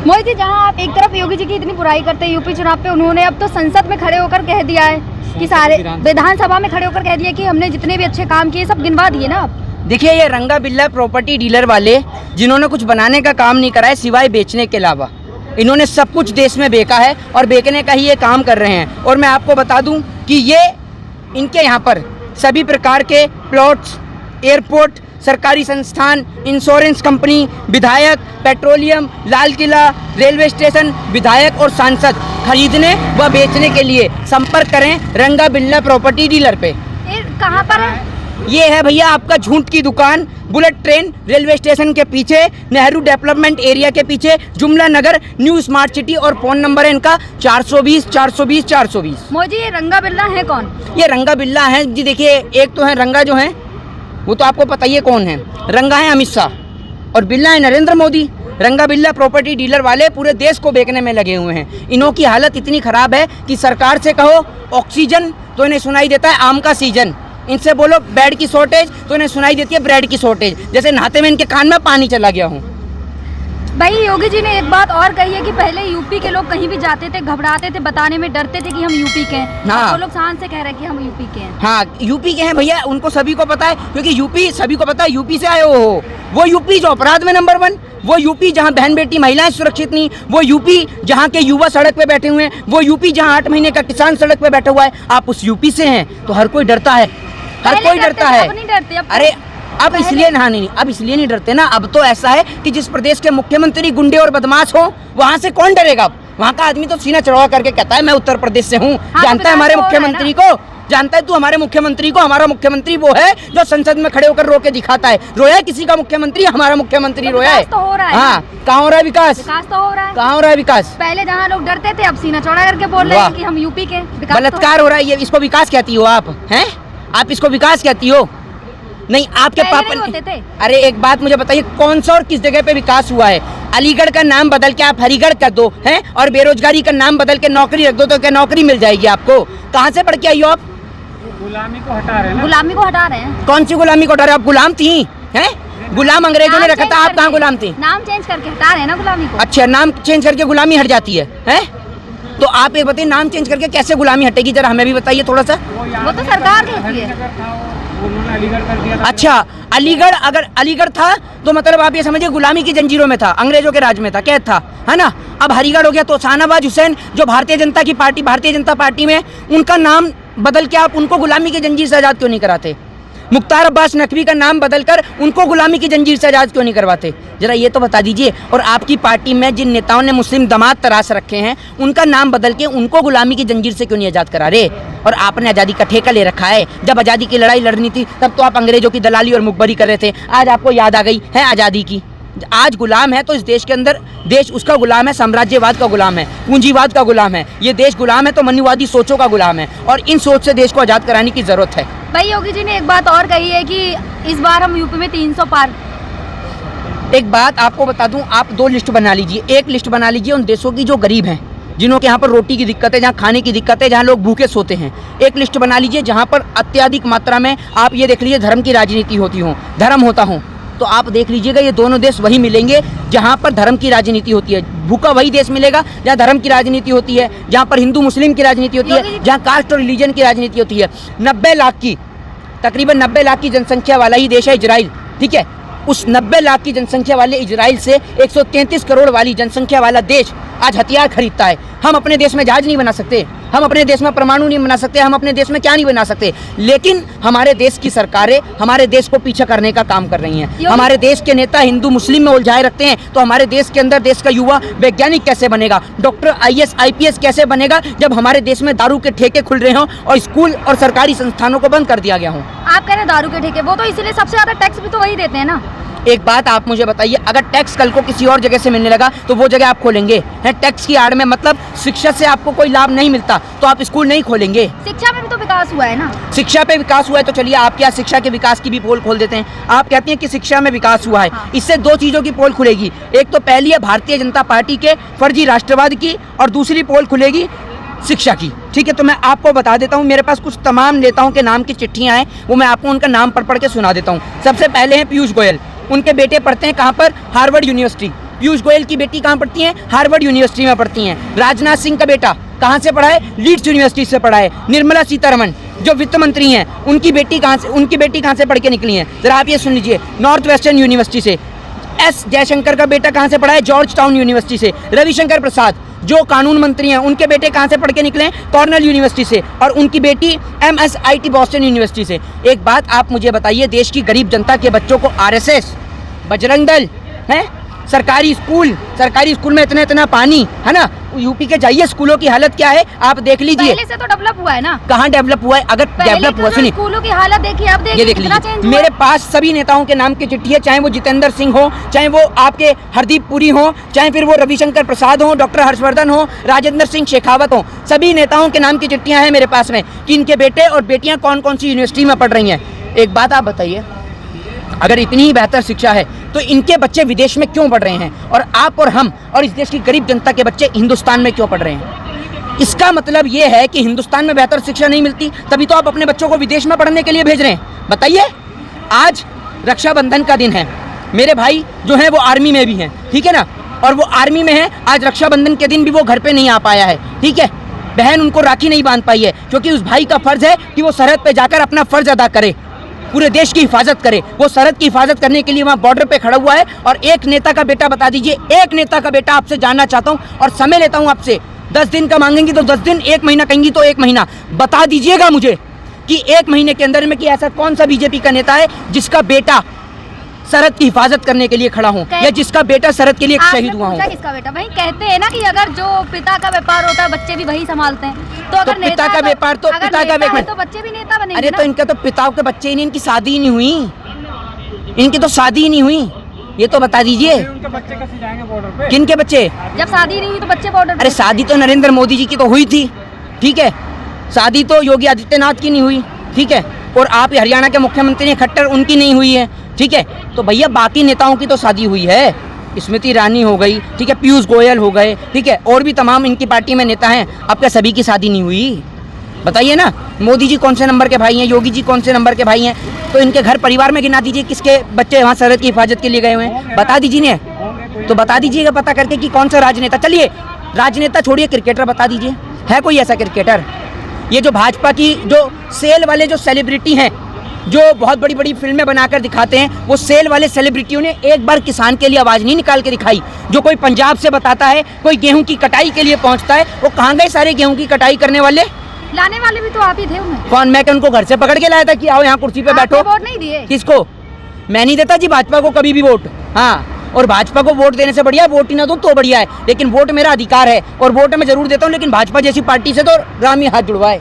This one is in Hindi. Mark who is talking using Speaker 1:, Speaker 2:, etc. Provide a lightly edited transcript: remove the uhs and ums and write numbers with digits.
Speaker 1: मोदी जी, जहां आप एक तरफ योगी जी की इतनी बुराई करते हैं यूपी चुनाव पे, उन्होंने अब तो संसद में खड़े होकर कह दिया है कि सारे विधानसभा में खड़े होकर कह दिया कि हमने जितने भी अच्छे काम किए सब गिनवा दिए ना। आप
Speaker 2: देखिए, ये रंगा बिल्ला प्रॉपर्टी डीलर वाले जिन्होंने कुछ बनाने का काम नहीं करा है सिवाय बेचने के अलावा, इन्होंने सब कुछ देश में बेचा है और बेचने का ही ये काम कर रहे हैं। और मैं आपको बता दूं कि ये इनके यहाँ पर सभी प्रकार के प्लॉट्स, एयरपोर्ट, सरकारी संस्थान, इंश्योरेंस कंपनी, विधायक, petroleum, Lal Qila, railway station, विधायक और सांसद खरीदने व बेचने के लिए संपर्क करें रंगा बिल्ला प्रॉपर्टी डीलर पे।
Speaker 1: ये कहाँ पर है?
Speaker 2: ये है भैया आपका झूठ की दुकान, बुलेट ट्रेन रेलवे स्टेशन के पीछे, नेहरू डेवलपमेंट एरिया के पीछे, जुमला नगर, न्यू स्मार्ट सिटी। और फोन नंबर है इनका 420 420 420।
Speaker 1: मोदी, ये रंगा बिल्ला है कौन?
Speaker 2: ये रंगा बिल्ला है जी। देखिए, एक तो है रंगा, जो है वो तो आपको पता ही है कौन है। रंगा है अमित शाह और बिल्ला है नरेंद्र मोदी। रंगा बिल्ला प्रॉपर्टी डीलर वाले पूरे देश को बेचने में लगे हुए हैं। इन्हों की हालत इतनी खराब है कि सरकार से कहो ऑक्सीजन तो इन्हें सुनाई देता है आम का सीजन, इनसे बोलो बेड की शॉर्टेज तो इन्हें सुनाई देती है ब्रेड की शॉर्टेज। जैसे नहाते में इनके कान में पानी चला गया हूँ।
Speaker 1: भाई, योगी जी ने एक बात और कही है कि पहले यूपी के लोग कहीं भी जाते थे घबराते थे, बताने में डरते थे कि हम यूपी के हैं।
Speaker 2: हाँ।
Speaker 1: तो लोग शान से कह रहे हैं कि हम यूपी के हैं।
Speaker 2: हाँ, यूपी के हैं भैया, उनको सभी को पता है, क्योंकि यूपी सभी को पता है यूपी से आए हो। वो यूपी जो अपराध में नंबर 1, वो यूपी जहाँ बहन बेटी महिलाएं सुरक्षित नहीं, वो यूपी जहाँ के युवा सड़क पे बैठे हुए हैं, वो यूपी जहाँ 8 महीने का किसान सड़क पे बैठा हुआ है। आप उस यूपी से हैं तो हर कोई डरता है, हर कोई डरता है।
Speaker 1: अब नहीं डरते।
Speaker 2: अरे अब इसलिए नहीं, अब इसलिए नहीं डरते ना। अब तो ऐसा है कि जिस प्रदेश के मुख्यमंत्री गुंडे और बदमाश हो, वहाँ से कौन डरेगा? वहाँ का आदमी तो सीना चढ़ा करके कहता है मैं उत्तर प्रदेश से हूँ।
Speaker 1: हाँ,
Speaker 2: जानता है हमारे मुख्यमंत्री को? जानता है तू हमारे मुख्यमंत्री को? हमारा मुख्यमंत्री वो है जो संसद में खड़े होकर रो के दिखाता है। रोया है किसी का मुख्यमंत्री? हमारा मुख्यमंत्री रोया है?
Speaker 1: तो हो रहा है।
Speaker 2: हाँ, कहाँ हो रहा है विकास?
Speaker 1: विकास तो हो रहा है।
Speaker 2: कहाँ हो रहा है विकास?
Speaker 1: पहले जहाँ लोग डरते थे अब सीना चौड़ा करके बोल रहे हैं कि हम यूपी के।
Speaker 2: बलात्कार हो रहा है, ये इसको विकास कहती हो आप? हैं, आप इसको विकास कहती हो? नहीं, आपके पापा
Speaker 1: होते थे।
Speaker 2: अरे एक बात मुझे बताइए, कौन सा और किस जगह पे विकास हुआ है? अलीगढ़ का नाम बदल के आप हरिगढ़ कर दो हैं, और बेरोजगारी का नाम बदल के नौकरी रख दो तो क्या नौकरी मिल जाएगी आपको? कहाँ से पढ़ के आई हो आप?
Speaker 1: गुलामी को हटा रहे हैं। गुलामी को हटा रहे हैं।
Speaker 2: कौन सी गुलामी को हटा रहे हैं? आप गुलाम थी हैं? गुलाम अंग्रेजों ने रखा था, आप कहाँ गुलाम थी?
Speaker 1: नाम चेंज करके हटा रहे हैं ना गुलामी को।
Speaker 2: अच्छा, नाम चेंज करके गुलामी हट जाती है? तो आप ये बताइए, नाम चेंज करके कैसे गुलामी हटेगी, जरा हमें भी बताइए थोड़ा सा।
Speaker 1: वो तो सरकार कहती है।
Speaker 3: अलीगढ़ कर दिया था।
Speaker 2: अच्छा, अलीगढ़, अगर अलीगढ़ था तो मतलब आप ये समझिए गुलामी की जंजीरों में था, अंग्रेजों के राज में था, कैद था, है ना? अब हरिगढ़ हो गया तो शाहनवाज हुसैन जो भारतीय जनता पार्टी में, उनका नाम बदल के आप उनको गुलामी की जंजीर से आज़ाद क्यों नहीं कराते? मुख्तार अब्बास नकवी का नाम बदलकर उनको गुलामी की जंजीर से आज़ाद क्यों नहीं करवाते? जरा ये तो बता दीजिए। और आपकी पार्टी में जिन नेताओं ने मुस्लिम दामाद तराश रखे हैं, उनका नाम बदल के उनको गुलामी की जंजीर से क्यों नहीं आज़ाद करा रहे? और आपने आज़ादी का ठेका ले रखा है। जब आज़ादी की लड़ाई लड़नी थी तब तो आप अंग्रेजों की दलाली और मुखबरी कर रहे थे। आज आपको याद आ गई है आज़ादी की? आज गुलाम है तो इस देश के अंदर देश उसका गुलाम है, साम्राज्यवाद का गुलाम है, पूंजीवाद का गुलाम है। ये देश गुलाम है तो मनुवादी सोचों का गुलाम है, और इन सोच से देश को आज़ाद कराने की ज़रूरत है।
Speaker 1: भाई, योगी जी ने एक बात और कही है कि इस बार हम यूपी में 300 पार।
Speaker 2: एक बात आपको बता दूं, आप 2 लिस्ट बना लीजिए। एक लिस्ट बना लीजिए उन देशों की जो गरीब हैं, जिन्हों के यहाँ पर रोटी की दिक्कत है, जहाँ खाने की दिक्कत है, जहाँ लोग भूखे सोते हैं। एक लिस्ट बना लीजिए जहाँ पर अत्यधिक मात्रा में आप ये देख लीजिए धर्म की राजनीति होती हो, धर्म होता हो, तो आप देख लीजिएगा ये दोनों देश वही मिलेंगे जहाँ पर धर्म की राजनीति होती है। भूखा वही देश मिलेगा जहाँ धर्म की राजनीति होती है, जहाँ पर हिंदू मुस्लिम की राजनीति होती है, जहाँ कास्ट और रिलीजन की राजनीति होती है। 90 लाख की, तकरीबन 90 लाख की जनसंख्या वाला ही देश है इजराइल, ठीक है? उस 90 लाख की जनसंख्या वाले इजराइल से 133 करोड़ वाली जनसंख्या वाला देश आज हथियार खरीदता है। हम अपने देश में जहाज नहीं बना सकते, हम अपने देश में परमाणु नहीं बना सकते, हम अपने देश में क्या नहीं बना सकते, लेकिन हमारे देश की सरकारें हमारे देश को पीछे करने का काम कर रही हैं। हमारे देश के नेता हिंदू मुस्लिम में उलझाए रखते हैं, तो हमारे देश के अंदर देश का युवा वैज्ञानिक कैसे बनेगा, डॉक्टर, IAS IPS कैसे बनेगा, जब हमारे देश में दारू के ठेके खुल रहे हों और स्कूल और सरकारी संस्थानों को बंद कर दिया गया हो।
Speaker 1: आप कह रहे हैं दारू के ठेके, वो तो इसीलिए सबसे ज्यादा टैक्स भी तो वही देते हैं ना।
Speaker 2: एक बात आप मुझे बताइए, अगर टैक्स कल को किसी और जगह से मिलने लगा तो वो जगह आप खोलेंगे? है टैक्स की आड़ में, मतलब शिक्षा से आपको कोई लाभ नहीं मिलता तो आप स्कूल नहीं खोलेंगे?
Speaker 1: शिक्षा में भी तो विकास हुआ है ना।
Speaker 2: शिक्षा पे विकास हुआ है तो चलिए आपके यहाँ शिक्षा के विकास की भी पोल खोल देते हैं। आप कहती हैं कि शिक्षा में विकास हुआ है, इससे 2 चीज़ों की पोल खुलेगी। एक तो पहली है भारतीय जनता पार्टी के फर्जी राष्ट्रवाद की, और दूसरी पोल खुलेगी शिक्षा की, ठीक है? तो मैं आपको बता देता हूँ, मेरे पास कुछ तमाम नेताओं के नाम की चिट्ठियाँ हैं, वो मैं आपको उनका नाम पढ़ के सुना देता हूँ। सबसे पहले हैं पीयूष गोयल, उनके बेटे पढ़ते हैं कहाँ पर? हार्वर्ड यूनिवर्सिटी, पीयूष गोयल की बेटी कहाँ पढ़ती है? हार्वर्ड यूनिवर्सिटी में पढ़ती हैं। राजनाथ सिंह का बेटा कहाँ से पढ़ा है? लीड्स यूनिवर्सिटी से पढ़ा है। निर्मला सीतारमण जो वित्त मंत्री हैं, उनकी बेटी कहाँ से पढ़ के निकली हैं? जरा आप ये सुन लीजिए, नॉर्थ वेस्टर्न यूनिवर्सिटी से। एस जयशंकर का बेटा कहाँ से पढ़ा है? जॉर्ज टाउन यूनिवर्सिटी से। रविशंकर प्रसाद जो कानून मंत्री हैं, उनके बेटे कहाँ से पढ़ के निकले हैं? कॉर्नेल यूनिवर्सिटी से। और उनकी बेटी MSIT बॉस्टन यूनिवर्सिटी से। एक बात आप मुझे बताइए, देश की गरीब जनता के बच्चों को RSS, बजरंग दल है, सरकारी स्कूल में इतना पानी है ना, यूपी के जाइए स्कूलों की हालत क्या है आप देख लीजिए।
Speaker 1: पहले से तो डेवलप हुआ है ना।
Speaker 2: कहाँ डेवलप हुआ है? अगर डेवलप हुआ, सुनिए
Speaker 1: स्कूलों की हालत देखिए, अब देखिए,
Speaker 2: ये देख लीजिए, मेरे पास सभी नेताओं के नाम की चिट्ठी है, चाहे वो जितेंद्र सिंह हो, चाहे वो आपके हरदीप पुरी हो, चाहे फिर वो रविशंकर प्रसाद हो, डॉक्टर हर्षवर्धन हो, राजेंद्र सिंह शेखावत हो, सभी नेताओं के नाम की चिट्ठियां हैं मेरे पास में कि इनके बेटे और बेटियां कौन कौन सी यूनिवर्सिटी में पढ़ रही हैं। एक बात आप बताइए, अगर इतनी ही बेहतर शिक्षा है तो इनके बच्चे विदेश में क्यों पढ़ रहे हैं, और आप और हम और इस देश की गरीब जनता के बच्चे हिंदुस्तान में क्यों पढ़ रहे हैं? इसका मतलब ये है कि हिंदुस्तान में बेहतर शिक्षा नहीं मिलती, तभी तो आप अपने बच्चों को विदेश में पढ़ने के लिए भेज रहे हैं। बताइए, आज रक्षाबंधन का दिन है, मेरे भाई जो हैं वो आर्मी में भी हैं, ठीक है ना, और वो आर्मी में है, आज रक्षाबंधन के दिन भी वो घर पे नहीं आ पाया है, ठीक है, बहन उनको राखी नहीं बांध पाई है, क्योंकि उस भाई का फर्ज है कि वो सरहद पे जाकर अपना फर्ज अदा करे, पूरे देश की हिफाजत करे। वो सरहद की हिफाजत करने के लिए वहाँ बॉर्डर पे खड़ा हुआ है। और एक नेता का बेटा, बता दीजिए, एक नेता का बेटा, आपसे जानना चाहता हूँ और समय लेता हूँ आपसे, 10 दिन का मांगेंगी तो 10 दिन, 1 महीना कहेंगी तो 1 महीना, बता दीजिएगा मुझे कि 1 महीने के अंदर में कि ऐसा कौन सा बीजेपी का नेता है जिसका बेटा सरहद की हिफाजत करने के लिए खड़ा हो, या जिसका बेटा सरहद के लिए शहीद हुआ हो।
Speaker 1: किसका बेटा? भाई कहते हैं ना कि अगर जो पिता का व्यापार होता है बच्चे भी वही संभालते हैं, तो अगर
Speaker 2: पिता का व्यापार तो पिता का व्यापार
Speaker 1: तो बच्चे भी नेता बनेंगे।
Speaker 2: अरे तो इनका तो पिता के बच्चे ही नहीं, इनकी शादी ही नहीं हुई, इनकी तो शादी ही नहीं हुई, ये तो बता दीजिए।
Speaker 3: उनके बच्चे कैसे जाएंगे बॉर्डर पे?
Speaker 2: किनके बच्चे?
Speaker 1: जब शादी नहीं हुई तो बच्चे बॉर्डर।
Speaker 2: अरे शादी तो नरेंद्र मोदी जी की तो हुई थी, ठीक है, शादी तो योगी आदित्यनाथ की नहीं हुई, ठीक है, और आप हरियाणा के मुख्यमंत्री खट्टर, उनकी नहीं हुई है, ठीक है। तो भैया बाकी नेताओं की तो शादी हुई है, स्मृति ईरानी हो गई, ठीक है, पीयूष गोयल हो गए, ठीक है, और भी तमाम इनकी पार्टी में नेता हैं, आपका सभी की शादी नहीं हुई? बताइए ना, मोदी जी कौन से नंबर के भाई हैं, योगी जी कौन से नंबर के भाई हैं? तो इनके घर परिवार में गिना दीजिए किसके बच्चे वहाँ सरहद की हिफाजत के लिए गए हुए हैं, बता दीजिए ना, तो बता दीजिएगा पता करके कि कौन सा राजनेता। चलिए राजनेता छोड़िए, क्रिकेटर बता दीजिए, है कोई ऐसा क्रिकेटर? ये जो भाजपा की जो सेल वाले जो सेलिब्रिटी हैं, जो बहुत बड़ी बड़ी फिल्में बनाकर दिखाते हैं, वो सेल वाले सेलिब्रिटियों ने एक बार किसान के लिए आवाज़ नहीं निकाल के दिखाई। जो कोई पंजाब से बताता है, कोई गेहूं की कटाई के लिए पहुंचता है, वो कहाँ गए सारे गेहूं की कटाई करने वाले?
Speaker 1: लाने वाले भी तो आप ही थे उन्हें।
Speaker 2: कौन? मैं क्या उनको घर से पकड़ के लाया था कि आओ यहाँ कुर्सी पे बैठो?
Speaker 1: वोट नहीं दिए।
Speaker 2: किसको? मैं नहीं देता जी भाजपा को कभी भी वोट, हाँ, और भाजपा को वोट देने से बढ़िया वोट ही ना दो तो बढ़िया है, लेकिन वोट मेरा अधिकार है और वोट मैं जरूर देता हूँ, लेकिन भाजपा जैसी पार्टी से तो राम ही हाथ जुड़वाए।